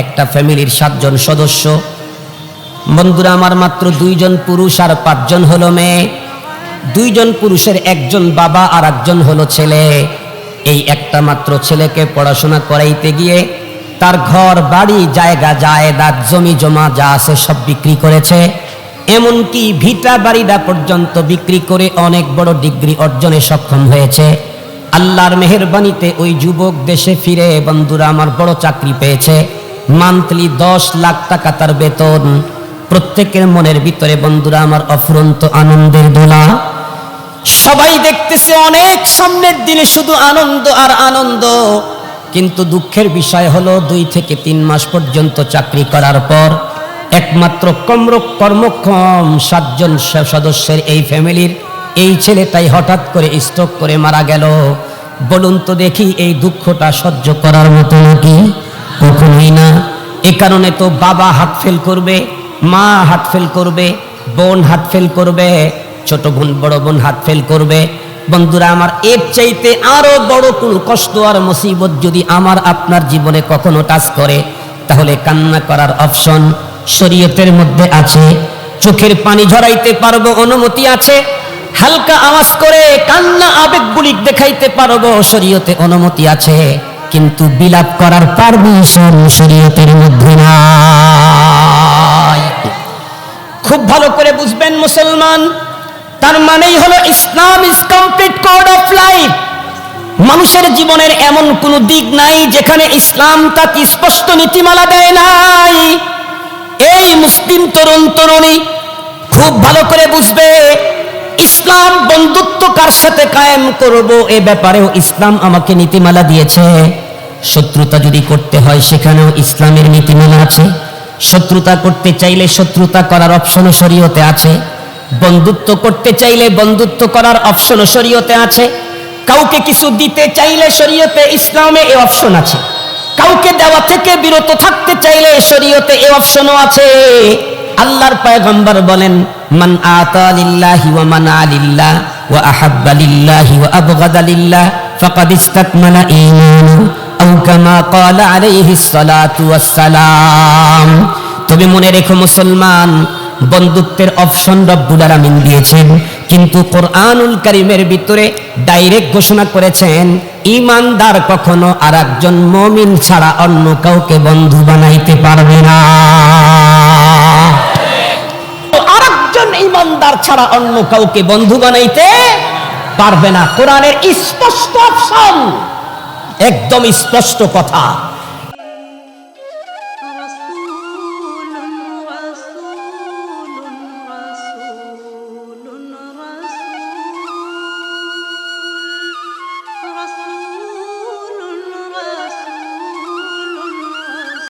একটা ফ্যামিলির 7 জন সদস্য। বন্ধুরা আমার, মাত্র 2 জন পুরুষ আর 5 জন হলো মেয়ে। 2 জন পুরুষের 1 জন বাবা আর 1 জন হলো ছেলে। এই একটা মাত্র ছেলেকে পড়াশোনা করাইতে গিয়ে তার ঘর বাড়ি জায়গা জায়দাদ জমি জমা যা আছে সব বিক্রি করেছে। এমনকি ভিটা বাড়িটা পর্যন্ত বিক্রি করে অনেক বড় ডিগ্রি অর্জনে সক্ষম হয়েছে। আল্লাহর মেহেরবানিতে ওই যুবক দেশে ফিরে বন্ধুরা আমার বড় চাকরি পেয়েছে। মান্থলি 10 লাখ টাকা তার বেতন। প্রত্যেকের মনের ভিতরে বন্ধুরা আমার অফুরন্ত আনন্দের দোলা। সবাই দেখতেছে অনেক সামনের দিনে শুধু আনন্দ আর আনন্দ। কিন্তু দুঃখের বিষয় হলো 2 থেকে 3 মাস পর্যন্ত চাকরি করার পর একমাত্র কর্মক্ষম 7 জন সদস্যের এই ফ্যামিলির এই ছেলেটাই হঠাৎ করে স্ট্রোক করে মারা গেল। বলুন তো দেখি, এই দুঃখটা সহ্য করার মতো নাকি? কখনোই না। এই কারণে তো বাবা হার্ট ফেল করবে, মা হার্ট ফেল করবে, বোন হার্ট ফেল করবে, ছোট বোন বড় বোন হার্ট ফেল করবে। বন্ধুরা আমার, এর চাইতে আরো বড় কোন কষ্ট আর মুসিবত যদি আমার আপনার জীবনে কখনো টাচ করে, তাহলে কান্না করার অপশন শরীয়তের মধ্যে আছে। চোখের পানি ঝরাইতে পারবো, অনুমতি আছে। হালকা আওয়াজ করে কান্না আবেগগুলি দেখাইতে পারবো, শরীয়তে অনুমতি আছে। কিন্তু বিলাপ করার পারমিশন শরীয়তের মধ্যে নাই। খুব ভালো করে বুঝবেন মুসলমান, তার মানেই হলো Islam is complete code of life. মানুষের জীবনের এমন কোন দিক নাই যেখানে ইসলাম তাকে স্পষ্ট নীতিমালা দেয় নাই। এই মুসলিম তরুণ তরুণী খুব ভালো করে বুঝবে, ইসলাম বন্ধুত্ব কার সাথে কায়েম করব এ ব্যাপারেও ইসলাম আমাকে নীতিমালা দিয়েছে। শত্রুতা যদি করতে হয় সেখানেও ইসলামের নীতিমালা আছে। শত্রুতা করতে চাইলে শত্রুতা করার অপশনও শরীয়তে আছে। বন্ধুত্ব করতে চাইলে বন্ধুত্ব করার অপশনও শরীয়তে আছে। কাউকে কিছু দিতে চাইলে শরীয়তে ইসলামে এই অপশন আছে। কাউকে দেওয়া থেকে বিরত থাকতে চাইলে শরীয়তে এই অপশনও আছে। আল্লাহর পয়গম্বর বলেন, মান আতা লিল্লাহি ওয়া মানা লিল্লাহ ওয়া আহাব্বা লিল্লাহি ওয়া আবগাদা লিল্লাহ ফাকাদ ইসতাকমালা ঈমানু আও কামা ক্বালা আলাইহিস সালাতু ওয়াস সালাম। তবে মনে রেখো মুসলমান, বন্ধুত্বের অপশন রব্বুল আলামিন দিয়েছেন, কিন্তু কোরআনুল কারীমের ভিতরে ডাইরেক্ট ঘোষণা করেছেন ঈমানদার কখনো আরেকজন মুমিন ছাড়া অন্য কাউকে বন্ধু বানাইতে পারবে না। আরেকজন ঈমানদার ছাড়া অন্য কাউকে বন্ধু বানাইতে পারবে না। কোরআনের স্পষ্ট অপশন, একদম স্পষ্ট কথা।